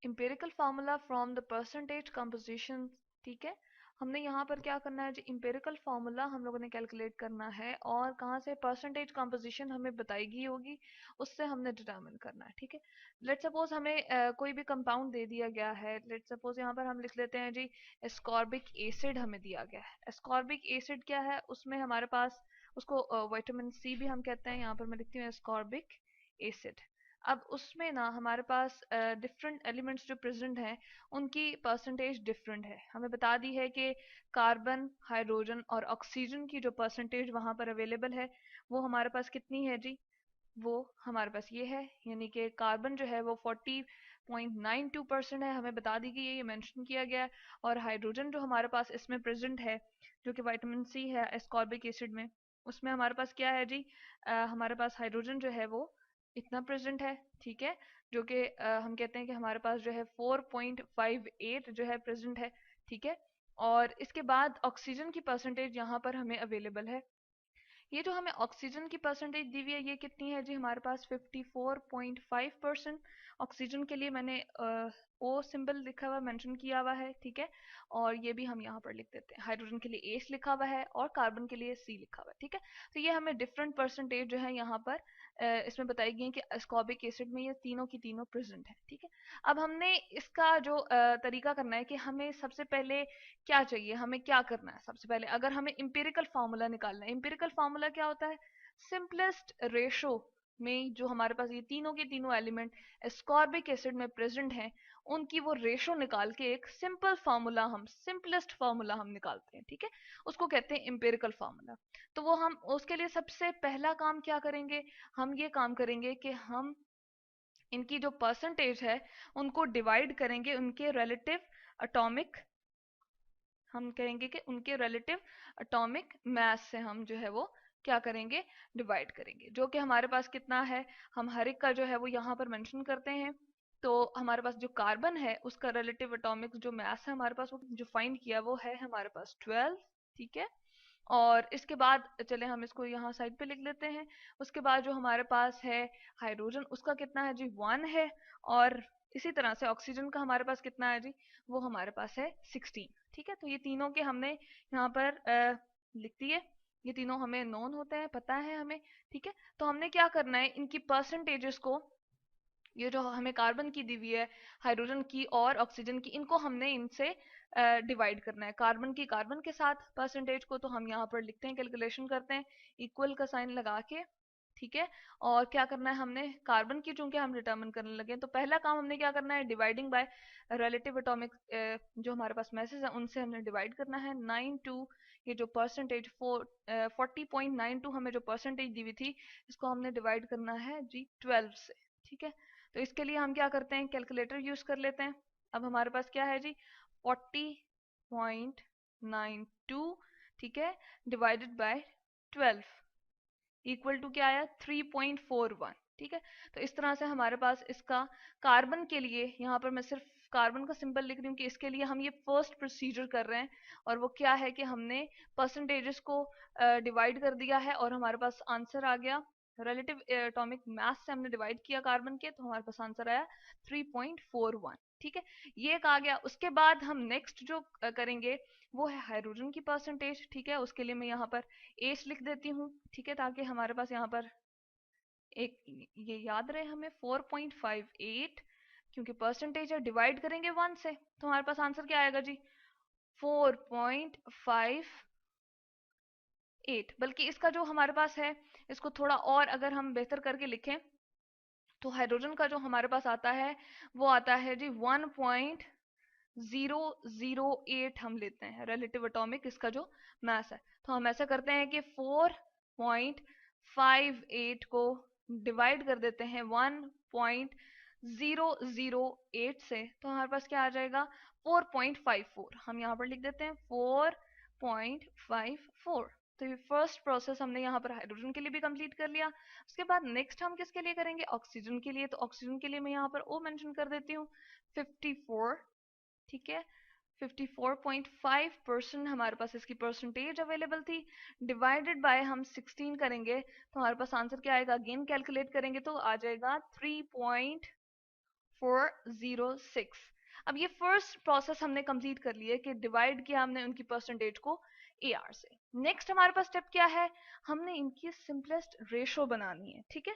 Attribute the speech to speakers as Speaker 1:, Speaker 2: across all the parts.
Speaker 1: Empirical formula from the percentage composition. ठीक है, हमने यहाँ पर क्या करना है जी, इम्पेरिकल फार्मूला हम लोगों ने कैलकुलेट करना है और कहाँ से, परसेंटेज कंपोजिशन हमें बताई होगी, उससे हमने डिटरमिन करना है। ठीक है, लेट सपोज हमें कोई भी कंपाउंड दे दिया गया है। लेट सपोज यहाँ पर हम लिख लेते हैं जी एस्कॉर्बिक एसिड हमें दिया गया है। एस्कॉर्बिक एसिड क्या है, उसमें हमारे पास उसको विटामिन सी भी हम कहते हैं। यहाँ पर मैं लिखती हूँ एस्कॉर्बिक एसिड। अब उसमें ना हमारे पास डिफरेंट एलिमेंट्स जो प्रेजेंट हैं उनकी परसेंटेज डिफरेंट है। हमें बता दी है कि कार्बन, हाइड्रोजन और ऑक्सीजन की जो परसेंटेज वहाँ पर अवेलेबल है वो हमारे पास कितनी है जी, वो हमारे पास ये है। यानी कि कार्बन जो है वो 40.92% है, हमें बता दी गई है, ये मेंशन किया गया है। और हाइड्रोजन जो हमारे पास इसमें प्रेजेंट है, जो कि विटामिन सी है एस्कॉर्बिक एसिड में, उसमें हमारे पास क्या है जी, हमारे पास हाइड्रोजन जो है वो इतना प्रेजेंट है। ठीक है, जो कि हम कहते हैं कि हमारे पास जो है 4.58 जो है प्रेजेंट है। ठीक है, और इसके बाद ऑक्सीजन की परसेंटेज यहाँ पर हमें अवेलेबल है। ये जो हमें ऑक्सीजन की परसेंटेज दी हुई है ये कितनी है जी, हमारे पास 54.5%। ऑक्सीजन के लिए मैंने ओ सिंबल लिखा हुआ मेंशन किया हुआ है। ठीक है, और ये भी हम यहाँ पर लिख देते हैं। हाइड्रोजन के लिए एच लिखा हुआ है और कार्बन के लिए सी लिखा हुआ है। ठीक है, तो ये हमें डिफरेंट परसेंटेज जो है यहाँ पर इसमें बताई गई कि एस्कॉर्बिक एसिड में ये तीनों की तीनों प्रेजेंट है। ठीक है, अब हमने इसका जो तरीका करना है कि हमें सबसे पहले क्या चाहिए, हमें क्या करना है। सबसे पहले अगर हमें इंपेरिकल फार्मूला निकालना है, इंपेरिकल फार्मूला क्या होता है, सिंपलेस्ट रेशो में जो हमारे पास ये तीनों के तीनों एलिमेंट एस्कॉर्बिक एसिड में प्रेजेंट हैं उनकी वो रेशो निकाल के एक सिंपल फार्मूला, हम सिंपलेस्ट फार्मूला हम निकालते हैं। ठीक है, उसको कहते हैं इंपेरिकल फार्मूला। तो वो हम उसके लिए सबसे पहला काम क्या करेंगे, हम ये काम करेंगे कि हम इनकी जो परसेंटेज है उनको डिवाइड करेंगे उनके रिलेटिव अटोमिक, हम कहेंगे कि उनके रिलेटिव एटॉमिक मास से हम जो है वो क्या करेंगे, डिवाइड करेंगे। जो कि हमारे पास कितना है, हम हर एक का जो है वो यहाँ पर मेंशन करते हैं। तो हमारे पास जो कार्बन है उसका रिलेटिव एटॉमिक जो मास है हमारे पास, वो जो फाइंड किया वो है हमारे पास 12। ठीक है, और इसके बाद चले हम इसको यहाँ साइड पे लिख लेते हैं। उसके बाद जो हमारे पास है हाइड्रोजन, उसका कितना है जी, 1 है। और इसी तरह से ऑक्सीजन का हमारे पास कितना है जी, वो हमारे पास है 16। ठीक है, तो ये तीनों के हमने यहाँ पर लिख दिए। ये तीनों हमें नोन होते हैं, पता है हमें। ठीक है, तो हमने क्या करना है, इनकी परसेंटेजेस को, ये जो हमें कार्बन की दी हुई है, हाइड्रोजन की और ऑक्सीजन की, इनको हमने इनसे डिवाइड करना है। कार्बन की कार्बन के साथ परसेंटेज को तो हम यहाँ पर लिखते हैं, कैलकुलेशन करते हैं इक्वल का साइन लगा के। ठीक है, और क्या करना है हमने, कार्बन की चूंकि हम डिटर्मिन करने लगे तो पहला काम हमने क्या करना है, डिवाइडिंग बाय रिलेटिव एटॉमिक जो हमारे पास मैसेज है उनसे हमने डिवाइड करना है। 92, ये जो परसेंटेज 40.92 हमें जो परसेंटेज दी हुई थी, इसको हमने डिवाइड करना है जी 12 से। ठीक है, तो इसके लिए हम क्या करते हैं, कैलकुलेटर यूज कर लेते हैं। अब हमारे पास क्या है जी, 40.92, ठीक है, डिवाइडेड बाय 12 इक्वल टू क्या आया, 3.41। ठीक है, तो इस तरह से हमारे पास इसका कार्बन के लिए, यहाँ पर मैं सिर्फ कार्बन का सिंबल लिख रही हूँ कि इसके लिए हम ये फर्स्ट प्रोसीजर कर रहे हैं। और वो क्या है कि हमने परसेंटेजेस को डिवाइड कर दिया है और हमारे पास आंसर आ गया, रिलेटिव एटॉमिक मास से हमने डिवाइड किया कार्बन के, तो हमारे पास आंसर आया 3.41। ठीक है, ये एक आ गया। उसके बाद हम नेक्स्ट जो करेंगे वो है हाइड्रोजन की परसेंटेज। ठीक है, उसके लिए मैं यहाँ पर एच लिख देती हूँ। ठीक है, ताकि हमारे पास यहाँ पर एक ये याद रहे हमें 4.58, क्योंकि परसेंटेज है, डिवाइड करेंगे 1 से तो हमारे पास आंसर क्या आएगा जी, 4.58। बल्कि इसका जो हमारे पास है, इसको थोड़ा और अगर हम बेहतर करके लिखें तो हाइड्रोजन का जो हमारे पास आता है वो आता है जी 1.008 हम लेते हैं रिलेटिव एटॉमिक इसका जो मास है। तो हम ऐसा करते हैं कि 4.58 को डिवाइड कर देते हैं 1.008 से, तो हमारे पास क्या आ जाएगा, 4.54। हम यहाँ पर लिख देते हैं 4.54। तो ये फर्स्ट प्रोसेस हमने यहाँ पर हाइड्रोजन के लिए भी कंप्लीट कर लिया। उसके बाद नेक्स्ट हम किसके लिए करेंगे, ऑक्सीजन के लिए। तो ऑक्सीजन के लिए मैं यहाँ पर ओ मेंशन कर देती हूँ 54। ठीक है, 54.5% हमारे पास इसकी परसेंटेज अवेलेबल थी। डिवाइडेड बाय हम 16 करेंगे तो हमारे पास आंसर क्या आएगा, अगेन कैलकुलेट करेंगे तो आ जाएगा 406। अब ये फर्स्ट प्रोसेस हमने कंप्लीट कर ली है कि डिवाइड किया हमने उनकी परसेंटेज को AR से। नेक्स्ट हमारे पास स्टेप क्या है, हमने इनकी सिंपलेस्ट रेशो बनानी है। ठीक है,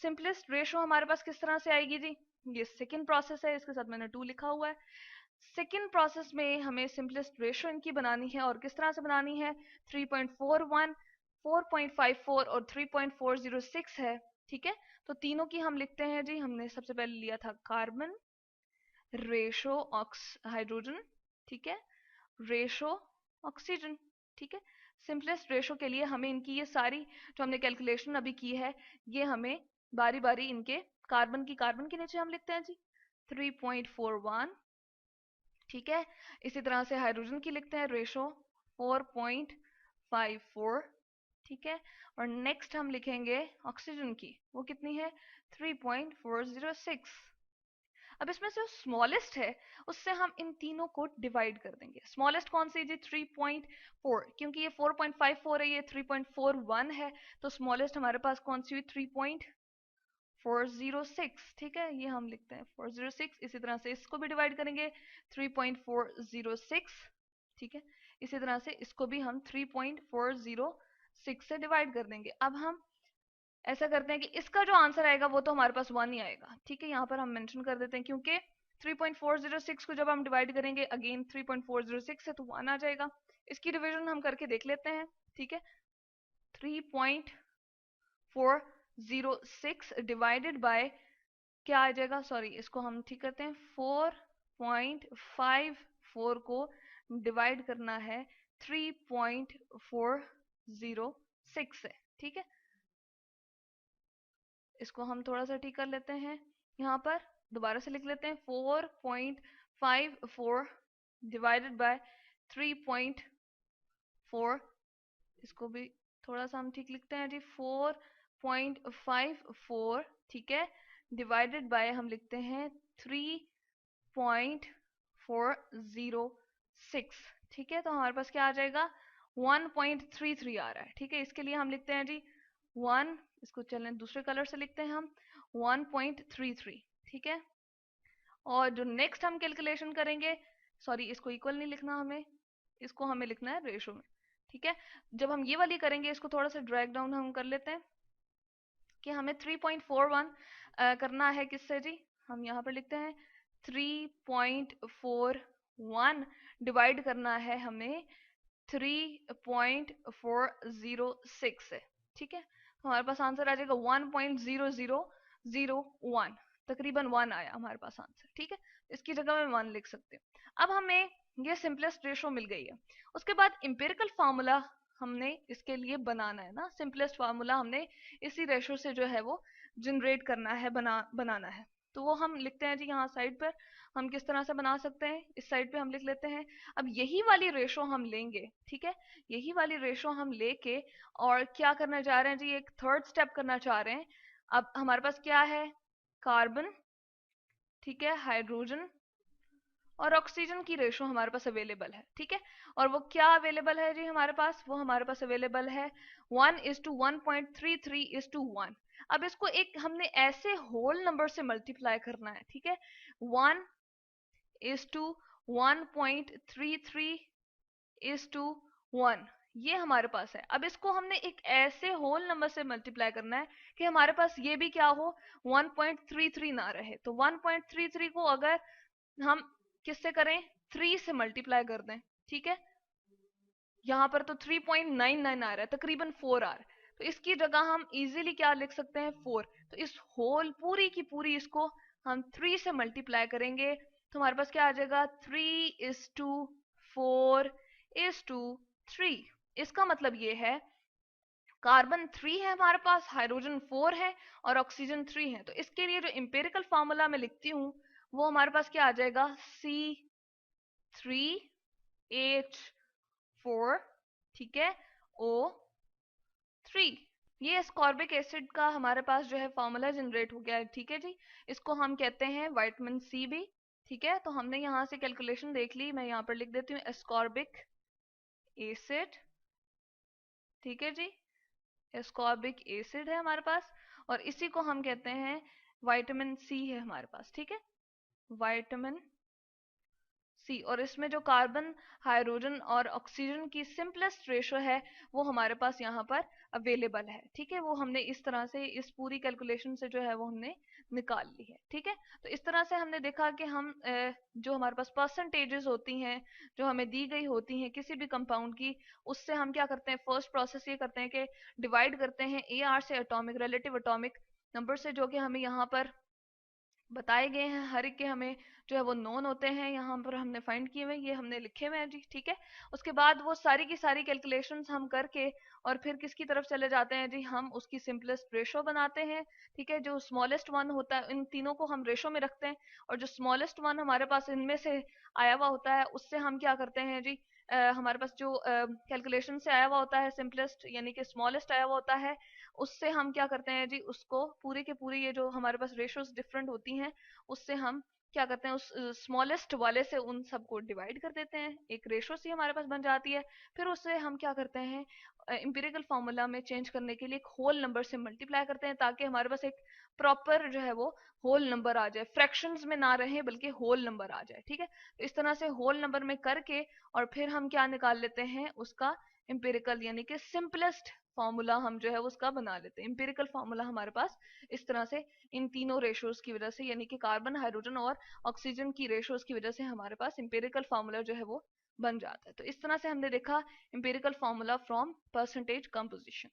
Speaker 1: सिंपलेस्ट रेशो हमारे पास किस तरह से आएगी जी, ये सेकेंड प्रोसेस है, इसके साथ मैंने 2 लिखा हुआ है। सेकेंड प्रोसेस में हमें सिंपलेस्ट रेशो इनकी बनानी है, और किस तरह से बनानी है, 3.41, 4.54 और 3.406 है। ठीक है, तो तीनों की हम लिखते हैं जी। हमने सबसे पहले लिया था कार्बन रेशो हाइड्रोजन, ठीक है, रेशो ऑक्सीजन। ठीक है, सिंपलेस्ट रेशो के लिए हमें इनकी ये सारी जो हमने कैलकुलेशन अभी की है, ये हमें बारी बारी इनके कार्बन के नीचे हम लिखते हैं जी 3.41। ठीक है, इसी तरह से हाइड्रोजन की लिखते हैं रेशो 4.54। ठीक है, और नेक्स्ट हम लिखेंगे ऑक्सीजन की, वो कितनी है 3.406। अब इसमें से जो स्मॉलेस्ट है उससे हम इन तीनों को डिवाइड कर देंगे। स्मॉलेस्ट कौन सी जी 3.4, क्योंकि ये 4.54 है, ये 3.41 है, तो स्मॉलेस्ट हमारे पास कौन सी हुई 3.406। ठीक है, ये हम लिखते हैं 406। इसी तरह से इसको भी डिवाइड करेंगे 3.406। ठीक है, इसी तरह से इसको भी हम 3.406 से डिवाइड कर देंगे। अब हम ऐसा करते हैं कि इसका जो आंसर आएगा वो तो हमारे पास 1 ही आएगा। ठीक है, यहाँ पर हम मेंशन कर देते हैं, क्योंकि 3.406 को जब हम डिवाइड करेंगे अगेन 3.406 से, तो 1 आ जाएगा। इसकी डिवीजन हम करके देख लेते हैं। ठीक है, 3.406 डिवाइडेड बाय क्या आ जाएगा, सॉरी इसको हम ठीक करते हैं, 4.54 को डिवाइड करना है 3.406 से। ठीक है, इसको हम थोड़ा सा ठीक कर लेते हैं, यहाँ पर दोबारा से लिख लेते हैं 4.54 डिवाइडेड बाय 3.4, इसको भी थोड़ा सा हम ठीक लिखते हैं जी 4.54। ठीक है, डिवाइडेड बाय हम लिखते हैं 3.406। ठीक है, तो हमारे पास क्या आ जाएगा 1.33 आ रहा है। ठीक है, इसके लिए हम लिखते हैं जी 1, इसको चलें दूसरे कलर से लिखते हैं हम 1.33। ठीक है, और जो नेक्स्ट हम कैलकुलेशन करेंगे, सॉरी इसको इक्वल नहीं लिखना हमें, इसको हमें लिखना है रेशो में। ठीक है, जब हम ये वाली करेंगे इसको थोड़ा सा ड्रैग डाउन हम कर लेते हैं कि हमें 3.41 करना है किससे जी, हम यहाँ पर लिखते हैं 3.41 डिवाइड करना है हमें 3.406 से। ठीक है, तो हमारे पास आंसर आ जाएगा 1.0001, तकरीबन 1 आया हमारे पास आंसर। ठीक है, इसकी जगह में 1 लिख सकते हैं। अब हमें ये सिंपलेस्ट रेशो मिल गई है, उसके बाद इंपेरिकल फार्मूला हमने इसके लिए बनाना है ना। सिंपलेस्ट फार्मूला हमने इसी रेशो से जो है वो जनरेट करना है, बनाना है। तो वो हम लिखते हैं जी यहाँ साइड पर। हम किस तरह से बना सकते हैं, इस साइड पे हम लिख लेते हैं। अब यही वाली रेशो हम लेंगे, ठीक है, यही वाली रेशो हम लेके और क्या करना चाह रहे हैं जी, एक थर्ड स्टेप करना चाह रहे हैं। अब हमारे पास क्या है, कार्बन, ठीक है, हाइड्रोजन और ऑक्सीजन की रेशो हमारे पास अवेलेबल है। ठीक है, और वो क्या अवेलेबल है जी हमारे पास, वो हमारे पास अवेलेबल है 1:1.33:1। अब इसको एक हमने ऐसे होल नंबर से मल्टीप्लाई करना है। ठीक है, 1:1.33:1 ये हमारे पास है। अब इसको हमने एक ऐसे होल नंबर से मल्टीप्लाई करना है कि हमारे पास ये भी क्या हो 1.33 ना रहे। तो 1.33 को अगर हम किससे करें, 3 से मल्टीप्लाई कर दें। ठीक है, यहाँ पर तो 3.99 आ रहा है, तकरीबन 4 आ रहा है, तो इसकी जगह हम इजीली क्या लिख सकते हैं 4। तो इस होल पूरी की पूरी इसको हम 3 से मल्टीप्लाई करेंगे, तो हमारे पास क्या आ जाएगा 3:4:3। इसका मतलब ये है कार्बन 3 है हमारे पास, हाइड्रोजन 4 है और ऑक्सीजन 3 है। तो इसके लिए जो इंपेरिकल फार्मूला मैं लिखती हूँ वो हमारे पास क्या आ जाएगा C3H4, ठीक है, O3। ये एस्कॉर्बिक एसिड का हमारे पास जो है फार्मूला जनरेट हो गया है। ठीक है जी, इसको हम कहते हैं विटामिन सी भी। ठीक है, तो हमने यहाँ से कैलकुलेशन देख ली, मैं यहाँ पर लिख देती हूँ एस्कॉर्बिक एसिड। ठीक है जी, एस्कॉर्बिक एसिड है हमारे पास, और इसी को हम कहते हैं विटामिन सी है हमारे पास। ठीक है, विटामिन सी। और इसमें जो कार्बन, हाइड्रोजन और ऑक्सीजन की सिंपलेस्ट रेशो है वो हमारे पास यहाँ पर अवेलेबल है। ठीक है, वो हमने इस तरह से इस पूरी कैलकुलेशन से जो है वो हमने निकाल ली है। ठीक है, तो इस तरह से हमने देखा कि हम जो हमारे पास परसेंटेजेस होती हैं जो हमें दी गई होती हैं किसी भी कंपाउंड की, उससे हम क्या करते हैं, फर्स्ट प्रोसेस ये करते हैं कि डिवाइड करते हैं ए आर से, एटॉमिक रिलेटिव एटॉमिक नंबर से, जो कि हमें यहाँ पर बताए गए हैं। हर एक के हमें जो है वो नोन होते हैं, यहाँ पर हमने फाइंड किए हुए, ये हमने लिखे हुए हैं जी। ठीक है, उसके बाद वो सारी की सारी कैलकुलेशंस हम करके और फिर किसकी तरफ चले जाते हैं जी, हम उसकी सिंपलेस्ट रेशो बनाते हैं। ठीक है, जो स्मॉलेस्ट वन होता है, इन तीनों को हम रेशो में रखते हैं, और जो स्मॉलेस्ट वन हमारे पास इनमें से आया हुआ होता है उससे हम क्या करते हैं जी, हमारे पास जो कैलकुलेशन से आया हुआ होता है सिंपलेस्ट यानी कि स्मॉलेस्ट आया हुआ होता है, उससे हम क्या करते हैं जी, उसको पूरे के पूरे ये जो हमारे पास रेशोज डिफरेंट होती हैं उससे हम क्या करते हैं, उस स्मॉलेस्ट वाले से उन सबको डिवाइड कर देते हैं, एक रेशो सी हमारे पास बन जाती है। फिर उससे हम क्या करते हैं, इंपेरिकल फार्मूला में चेंज करने के लिए एक होल नंबर से मल्टीप्लाई करते हैं, ताकि हमारे पास एक प्रॉपर जो है वो होल नंबर आ जाए, फ्रैक्शंस में ना रहे बल्कि होल नंबर आ जाए। ठीक है, तो इस तरह से होल नंबर में करके और फिर हम क्या निकाल लेते हैं, उसका इंपेरिकल यानी कि सिंपलेस्ट फॉर्मूला हम जो है उसका बना लेते हैं। इंपेरिकल फार्मूला हमारे पास इस तरह से इन तीनों रेशोज की वजह से, यानी कि कार्बन, हाइड्रोजन और ऑक्सीजन की रेशोज की वजह से हमारे पास इंपेरिकल फार्मूला जो है वो बन जाता है। तो इस तरह से हमने देखा empirical formula from percentage composition.